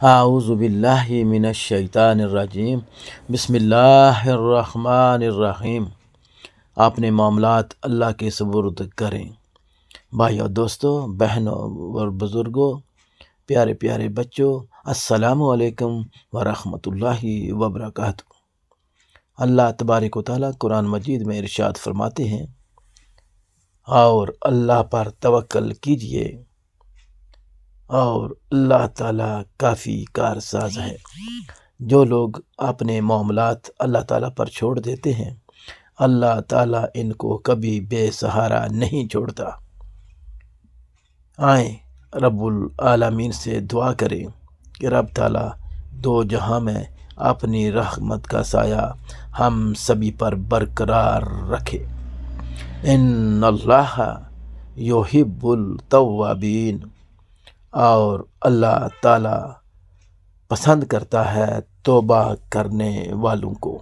اعوذ باللہ من الشیطان الرجیم، بسم اللہ الرحمن الرحیم۔ اپنے معاملات اللہ کے سپرد کریں۔ بھائیو، دوستو، بہنوں اور بزرگوں، پیارے پیارے بچوں، السلام علیکم ورحمۃ اللہ وبرکاتہ۔ اللہ تبارک و تعالیٰ قرآن مجید میں ارشاد فرماتے ہیں، اور اللہ پر توکل کیجئے اور اللہ تعالیٰ کافی کارساز ہے۔ جو لوگ اپنے معاملات اللہ تعالیٰ پر چھوڑ دیتے ہیں، اللہ تعالیٰ ان کو کبھی بے سہارا نہیں چھوڑتا۔ آئیں رب العالمین سے دعا کریں کہ رب تعالیٰ دو جہاں میں اپنی رحمت کا سایہ ہم سبھی پر برقرار رکھے۔ ان اللہ یحب التوابین، اور اللہ تعالیٰ پسند کرتا ہے توبہ کرنے والوں کو۔